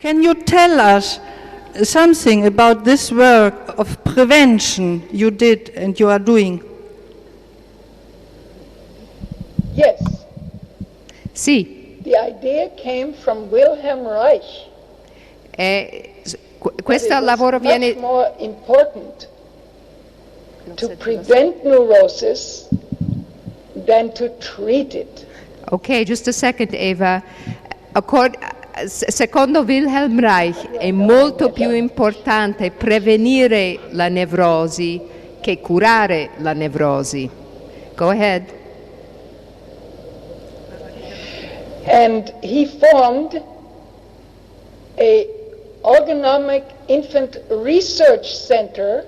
Can you tell us something about this work of prevention you did and you are doing? Yes. Sì. The idea came from Wilhelm Reich. Questo lavoro viene... Much more important to prevent neurosis than to treat it. Ok, just a second, Eva. Secondo Wilhelm Reich è molto più importante prevenire la nevrosi che curare la nevrosi. Go ahead. And he formed a Orgonomic Infant Research Center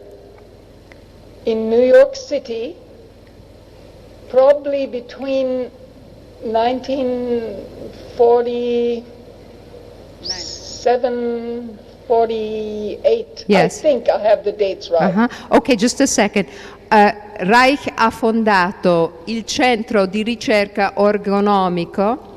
in New York City, probably between 1947, 48. Yes. I think I have the dates right. Ok, just a second. Reich ha fondato il centro di ricerca orgonomico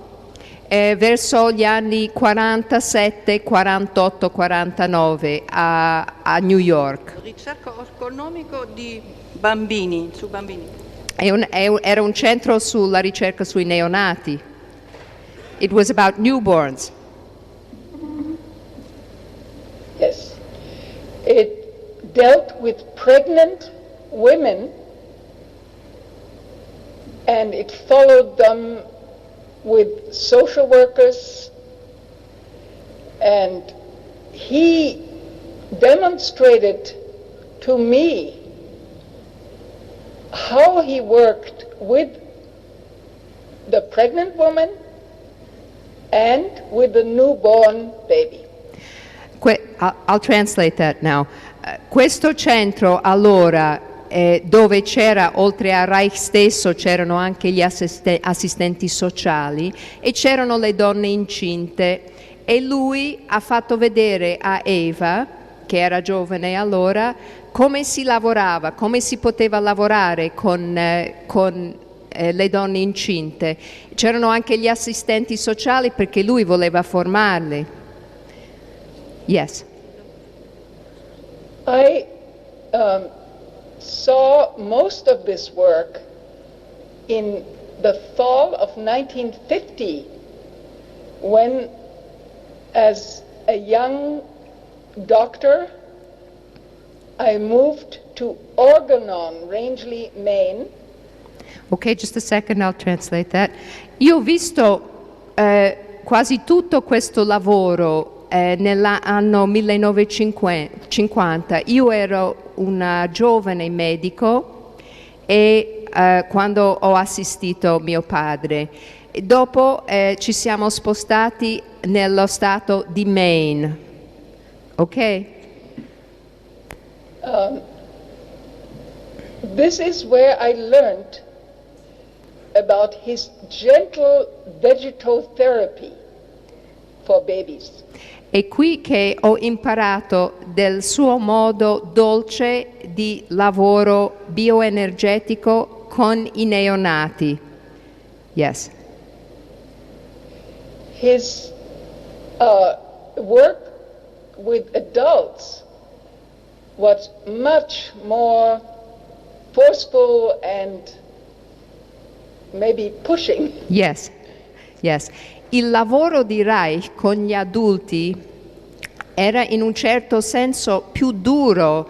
verso gli anni 47, 48, 49 a New York. Ricerca orgonomico di bambini, su bambini. Era un centro sulla ricerca sui neonati. It was about newborns. Yes. It dealt with pregnant women, and it followed them with social workers, and he demonstrated to me how he worked with the pregnant woman and with the newborn baby. I'll translate that now. Questo centro allora dove c'era, oltre a Reich stesso, c'erano anche gli assistenti sociali e c'erano le donne incinte, e lui ha fatto vedere a Eva, che era giovane allora, come si lavorava, come si poteva lavorare con le donne incinte. C'erano anche gli assistenti sociali perché lui voleva formarli. Yes. I saw most of this work in the fall of 1950, when, as a young doctor, I moved to Organon, Rangeley, Maine. Ok, just a second, I'll translate that. Io ho visto quasi tutto questo lavoro nell'anno 1950. Io ero una giovane medico e quando ho assistito mio padre. E dopo ci siamo spostati nello stato di Maine. Ok? This is where I learned about his gentle vegetotherapy for babies. È qui che ho imparato del suo modo dolce di lavoro bioenergetico con i neonati. Yes. His work with adults was much more forceful and maybe pushing. Yes, yes. Il lavoro di Reich con gli adulti era in un certo senso più duro,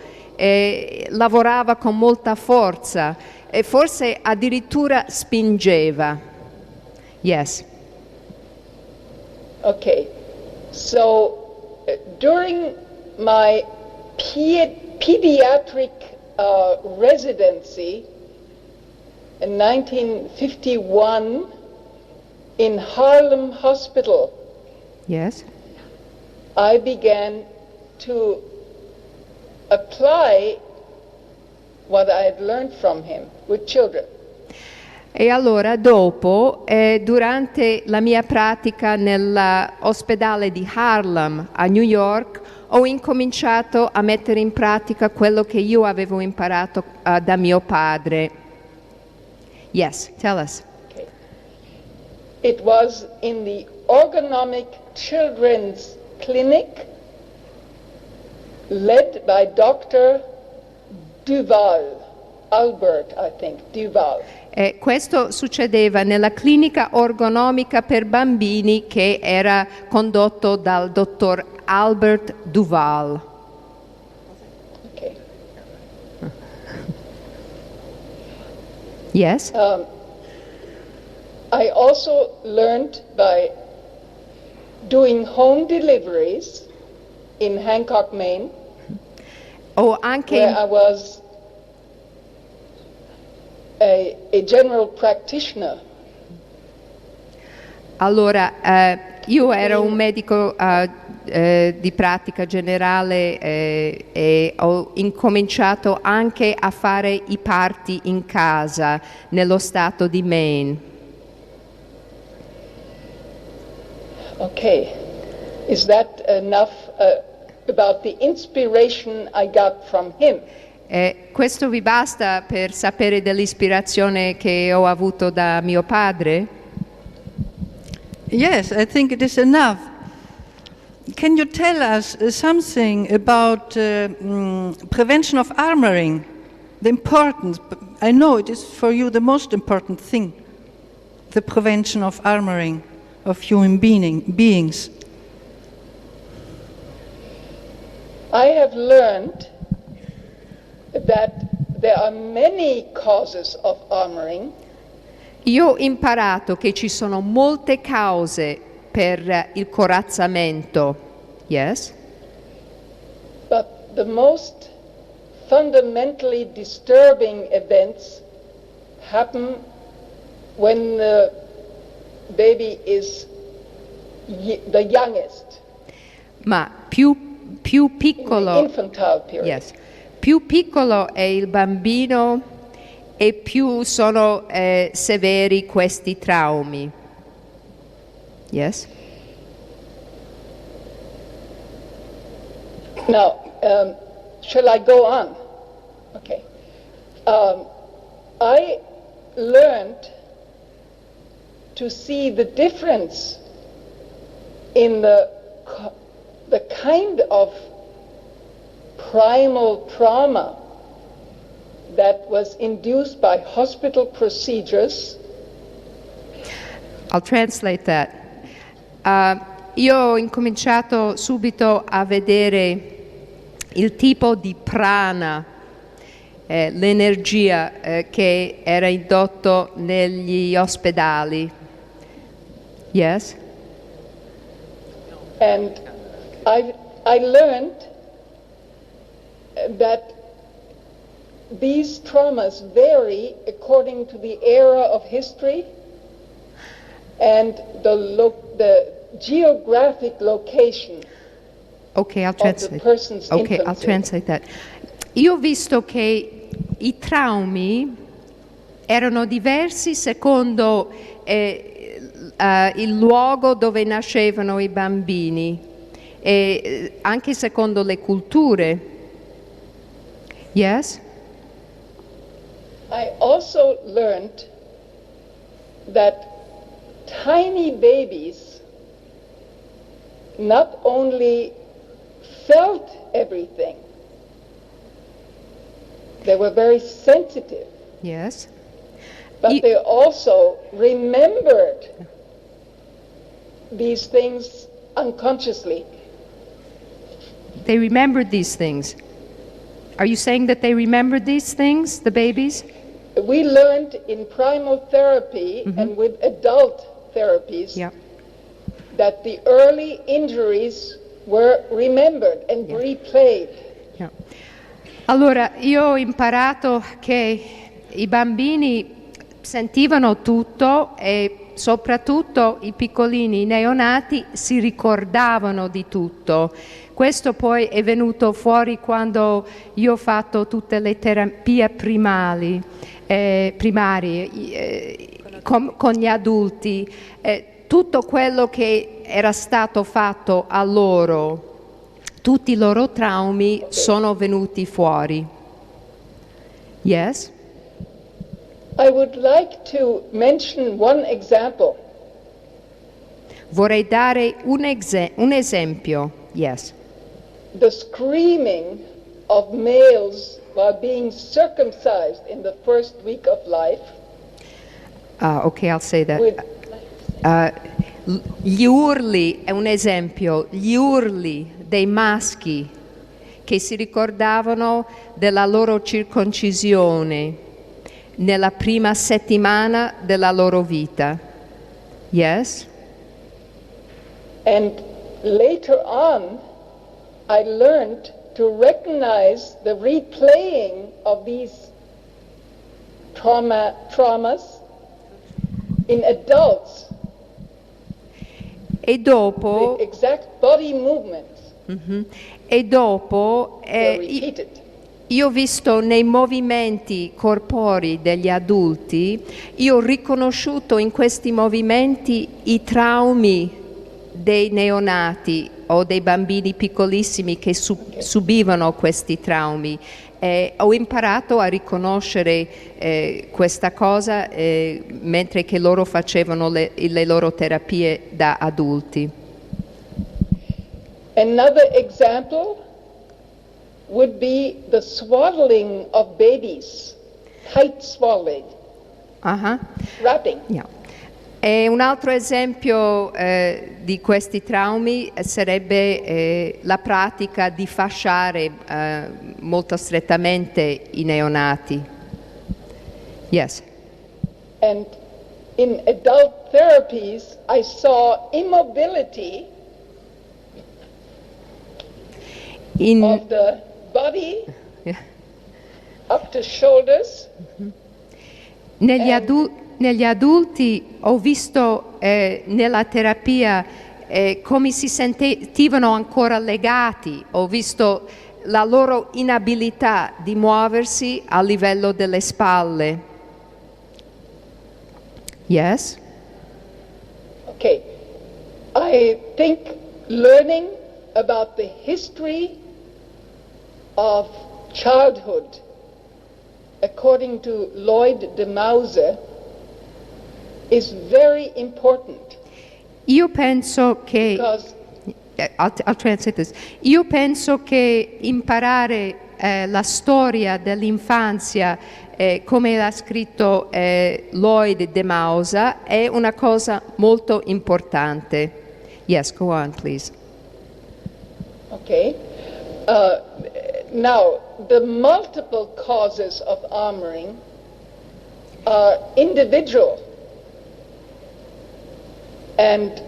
lavorava con molta forza e forse addirittura spingeva. Yes. Okay, so during my pediatric residency in 1951 in Harlem Hospital, Yes. I began to apply what I had learned from him with children. E allora dopo, durante la mia pratica nell'ospedale di Harlem a New York, ho incominciato a mettere in pratica quello che io avevo imparato da mio padre. Yes, tell us. Okay. It was in the Orgonomic Children's clinic led by Dr. Duval, Albert, I think, Duval. Questo succedeva nella clinica ergonomica per bambini che era condotto dal dottor Albert Duval. Okay. Yes? I also learned by doing home deliveries in Hancock, Maine, Anche where I was a general practitioner. Allora, io ero un medico di pratica generale e ho incominciato anche a fare i parti in casa nello stato di Maine. Okay, is that enough about the inspiration I got from him? Questo vi basta per sapere dell'ispirazione che ho avuto da mio padre? Yes, I think it is enough. Can you tell us something about prevention of armoring? The importance, I know it is for you the most important thing, the prevention of armoring of human beings. I have learned that there are many causes of armoring. Io ho imparato che ci sono molte cause per il corazzamento. Yes? But the most fundamentally disturbing events happen when the baby is the youngest. Ma più piccolo, in the infantile period. yes, più piccolo è il bambino e più sono severi questi traumi. Yes? Now, shall I go on? Okay. I learned to see the difference in the kind of primal trauma that was induced by hospital procedures. I'll translate that. Io ho incominciato subito a vedere il tipo di prana, l'energia che era indotto negli ospedali. Yes? And I learned that these traumas vary according to the era of history and the geographic location. Okay, I'll Of the translate. person's Okay, I'll infancy. translate that. Io ho visto che i traumi erano diversi secondo il luogo dove nascevano i bambini e anche secondo le culture. Yes? I also learned that tiny babies not only felt everything, they were very sensitive, Yes. but they also remembered these things unconsciously. They remembered these things. Are you saying that they remembered these things, the babies? We learned in primal therapy and with adult therapies Yeah. that the early injuries were remembered and replayed. Yeah. Allora, io ho imparato che i bambini sentivano tutto e soprattutto i piccolini neonati si ricordavano di tutto. Questo poi è venuto fuori quando io ho fatto tutte le terapie primarie con gli adulti. Tutto quello che era stato fatto a loro, tutti i loro traumi sono venuti fuori. Yes? I would like to mention one example. Vorrei dare un esempio. Yes. The screaming of males while being circumcised in the first week of life. Okay, I'll say that. With, Gli urli, è un esempio, gli urli dei maschi che si ricordavano della loro circoncisione nella prima settimana della loro vita. Yes? And later on, I learned to recognize the replaying of these traumas in adults. E dopo, the exact body movements e dopo were repeated. io ho visto nei movimenti corporei degli adulti, io ho riconosciuto in questi movimenti i traumi dei neonati o dei bambini piccolissimi che subivano questi traumi. Ho imparato a riconoscere questa cosa mentre che loro facevano le loro terapie da adulti. Another example would be the swaddling of babies, tight swaddling, wrapping. Yeah. E un altro esempio di questi traumi sarebbe la pratica di fasciare molto strettamente i neonati. Yes. And in adult therapies, I saw immobility of the body up to shoulders. Negli adulti ho visto nella terapia come si sentivano ancora legati, ho visto la loro inabilità di muoversi a livello delle spalle. Yes? Okay. I think learning about the history of childhood, according to Lloyd de Mauser, is very important. Io penso che I'll translate this. Io penso che imparare la storia dell'infanzia come l'ha scritto Lloyd de Mauser è una cosa molto importante. Yes, go on, please. Okay. Now, the multiple causes of armoring are individual. And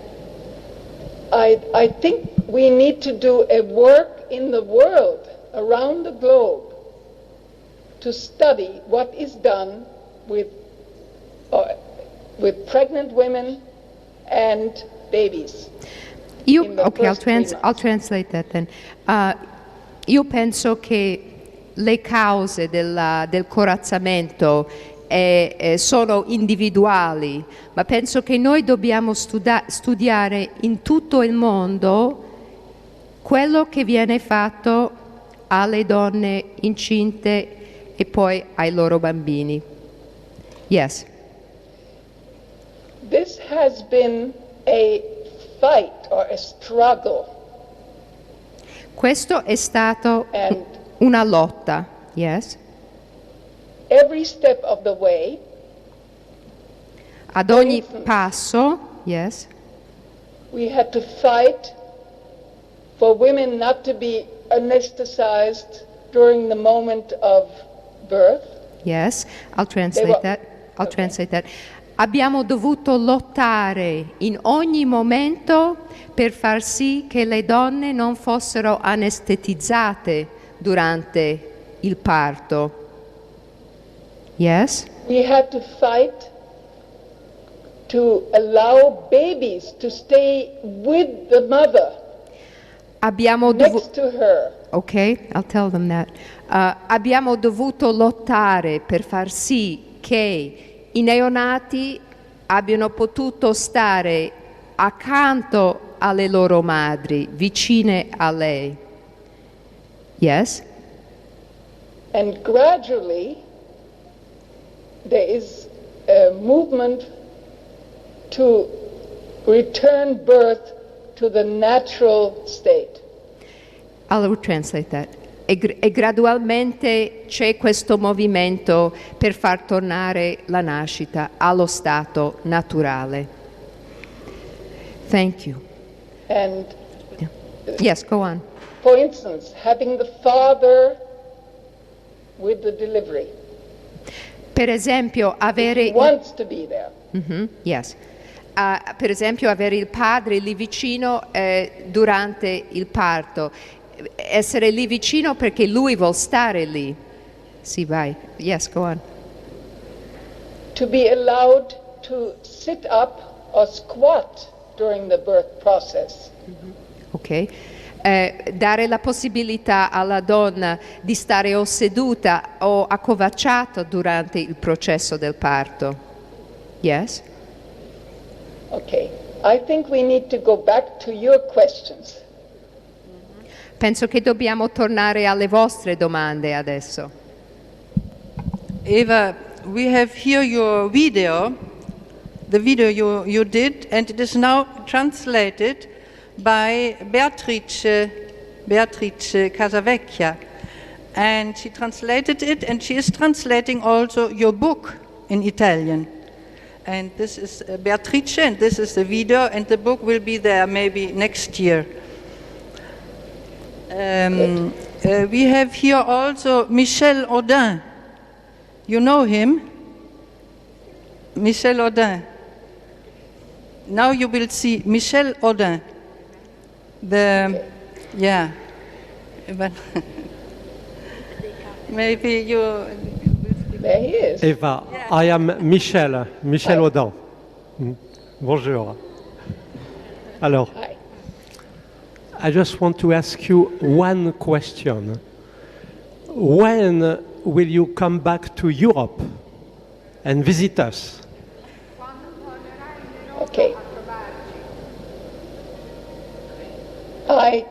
I think we need to do a work in the world, around the globe, to study what is done with pregnant women and babies. I'll translate that then. Io penso che le cause del corazzamento sono individuali, ma penso che noi dobbiamo studiare in tutto il mondo quello che viene fatto alle donne incinte e poi ai loro bambini. Yes. This has been a fight or a struggle. Questo è stato una lotta. Yes. Every step of the way. Ad ogni passo, yes. We had to fight for women not to be anesthetized during the moment of birth. Yes, I'll translate that. Abbiamo dovuto lottare in ogni momento per far sì che le donne non fossero anestetizzate durante il parto. Yes? We had to fight to allow babies to stay with the mother. Next to her. Okay, I'll tell them that. Abbiamo dovuto lottare per far sì che i neonati abbiano potuto stare accanto alle loro madri, vicine a lei. Yes? And gradually there is a movement to return birth to the natural state. I'll translate that. E gradualmente c'è questo movimento per far tornare la nascita allo stato naturale. Thank you. And Yes, go on. for instance, having the father with the delivery Per esempio, avere... wants to be there. Yes. Per esempio, avere il padre lì vicino durante il parto. Essere lì vicino perché lui vuol stare lì. Sì, vai. Yes, go on. To be allowed to sit up or squat during the birth process. Ok. Dare la possibilità alla donna di stare o seduta o accovacciata durante il processo del parto. Yes? Okay. I think we need to go back to your questions. Penso che dobbiamo tornare alle vostre domande adesso. Eva, we have here your video, the video you did, and it is now translated by Beatrice Casavecchia. And she translated it, and she is translating also your book in Italian. And this is Beatrice, and this is the video, and the book will be there maybe next year. We have here also Michel Audin. You know him? Michel Audin. Now you will see Michel Audin. Yeah. But maybe you... There he is. Eva, I am Michel Audin. Bonjour. Alors, Hi. I just want to ask you one question. When will you come back to Europe and visit us? Okay. I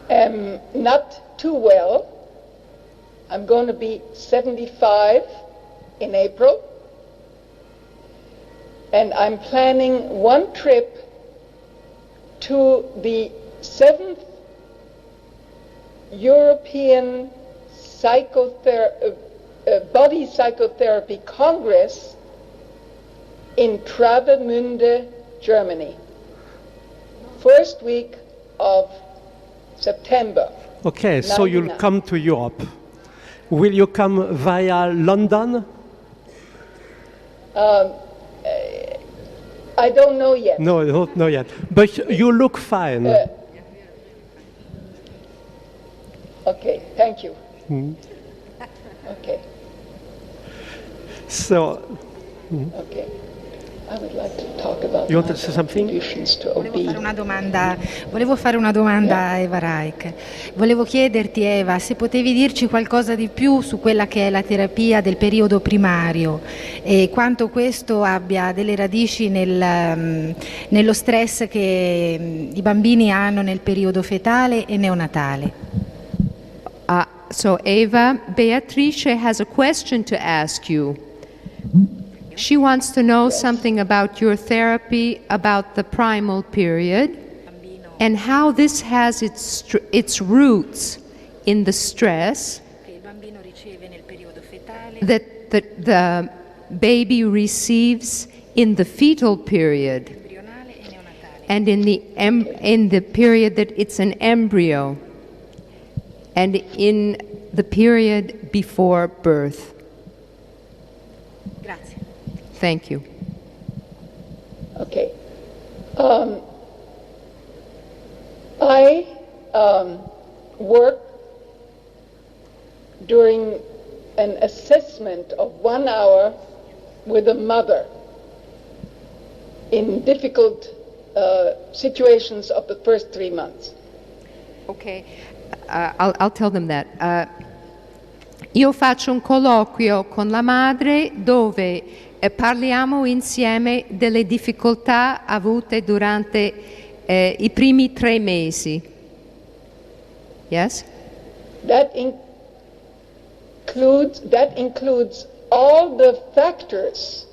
am not too well. I'm going to be 75 in April. And I'm planning one trip to the 7th European Body Psychotherapy Congress in Travemünde, Germany. First week of September. Okay, so you'll 99. come to Europe. Will you come via London? I don't know yet. No, I don't know yet. But you look fine. Okay, thank you. Okay, So, okay. I would like to talk about You want my to say something? contributions to Volevo OB. fare una domanda a Eva Reich. Volevo chiederti, Eva, se potevi dirci qualcosa di più su quella che è la terapia del periodo primario e quanto questo abbia delle radici nello stress che i bambini hanno nel periodo fetale e neonatale. So Eva, Beatrice has a question to ask you. She wants to know something about your therapy, about the primal period, and how this has its roots in the stress that the baby receives in the fetal period and in the period that it's an embryo and in the period before birth. Grazie. Thank you. Okay. I work during an assessment of 1 hour with a mother in difficult situations of the first 3 months. Okay, I'll tell them that. Io faccio un colloquio con la madre dove parliamo insieme delle difficoltà avute durante i primi 3 mesi. Yes? That includes all the factors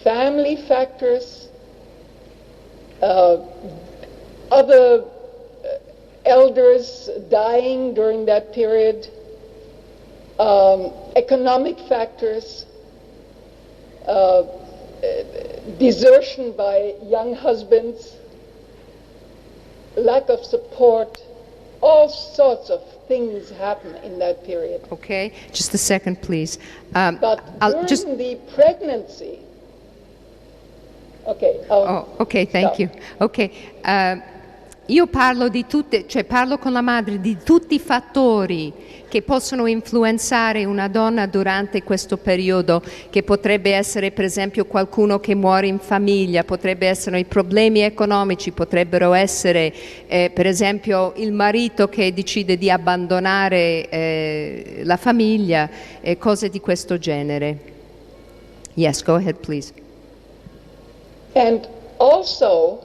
family factors, other elders dying during that period, economic factors, desertion by young husbands, lack of support, all sorts of things happen in that period. Okay, just a second, please. But during the pregnancy, ok, thank you. Ok, io parlo di tutte, cioè parlo con la madre di tutti i fattori che possono influenzare una donna durante questo periodo, che potrebbe essere per esempio qualcuno che muore in famiglia, potrebbe essere i problemi economici, potrebbero essere per esempio il marito che decide di abbandonare la famiglia, cose di questo genere. Yes, go ahead please. And also,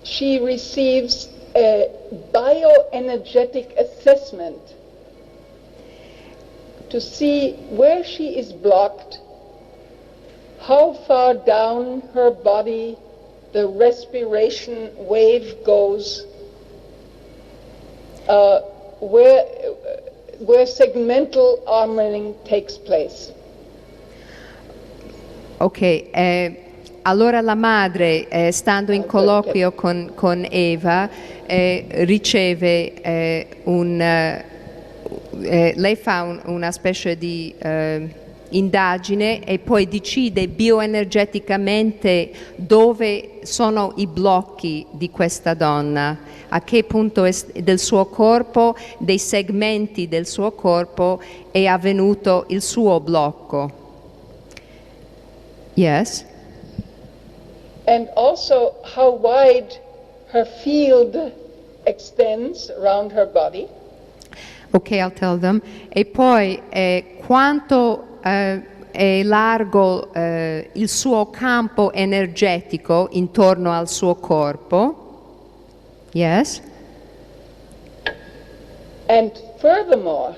she receives a bioenergetic assessment to see where she is blocked, how far down her body the respiration wave goes, where segmental armoring takes place. Ok, allora la madre, stando in colloquio con Eva, riceve lei fa una specie di indagine e poi decide bioenergeticamente dove sono i blocchi di questa donna, a che punto del suo corpo, dei segmenti del suo corpo è avvenuto il suo blocco. Yes? And also how wide her field extends around her body. Ok, I'll tell them. E poi quanto è largo il suo campo energetico intorno al suo corpo. Yes? And furthermore,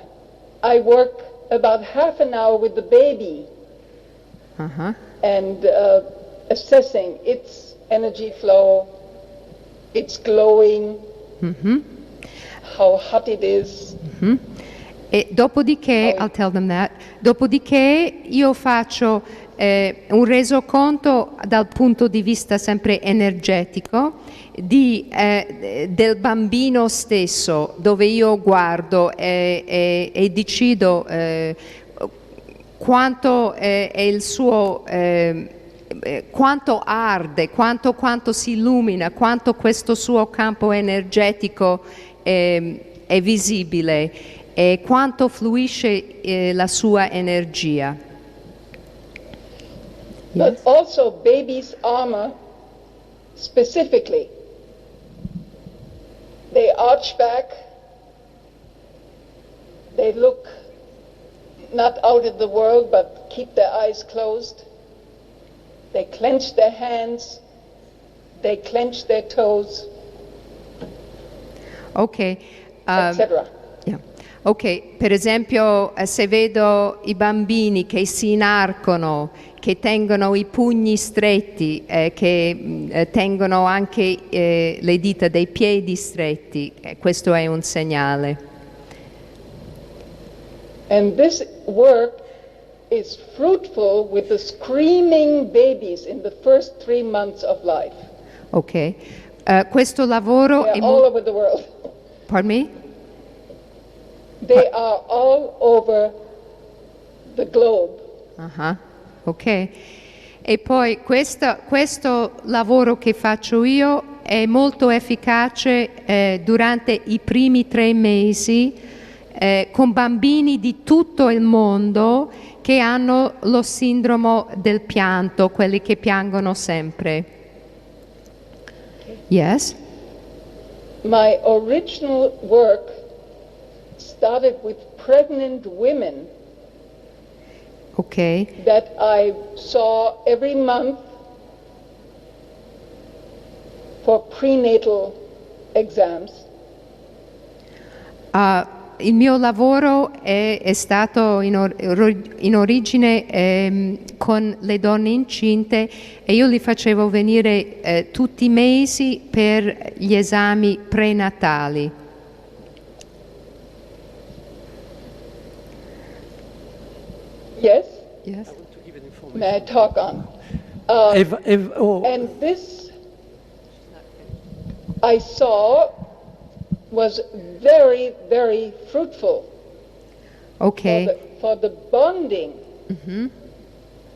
I work about half an hour with the baby. Uh-huh. And assessing its energy flow, its glowing, how hot it is. E dopodiché, I'll tell them that, dopodiché io faccio un resoconto dal punto di vista sempre energetico del bambino stesso, dove io guardo e decido quanto è il suo... quanto arde, quanto si illumina, quanto questo suo campo energetico è visibile e quanto fluisce la sua energia. But Yes. also baby's armor specifically. They arch back, they look not out at the world but keep their eyes closed. They clench their hands, they clench their toes, Ok. etc. Yeah. Ok, per esempio se vedo i bambini che si inarcano, che tengono i pugni stretti, che tengono anche le dita dei piedi stretti, questo è un segnale. And this work is fruitful with the screaming babies in the first 3 months of life. Ok, questo lavoro They è are all over the world. Pardon me? They are all over the globe. Ok. E poi questo lavoro che faccio io è molto efficace durante i primi 3 mesi con bambini di tutto il mondo che hanno lo sindrome del pianto, quelli che piangono sempre. Yes? My original work started with pregnant women Ok. that I saw every month for prenatal exams. il mio lavoro è stato in origine con le donne incinte e io li facevo venire tutti i mesi per gli esami prenatali. Yes? Yes. May I talk on? And this, I saw, was very, very fruitful. Okay. For the bonding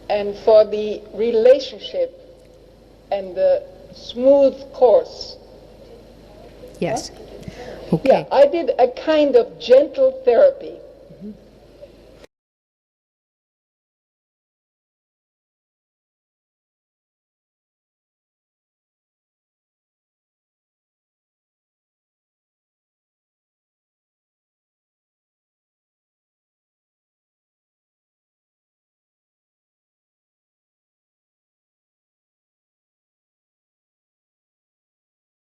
and for the relationship and the smooth course. Yes. Yeah, Okay. I did a kind of gentle therapy.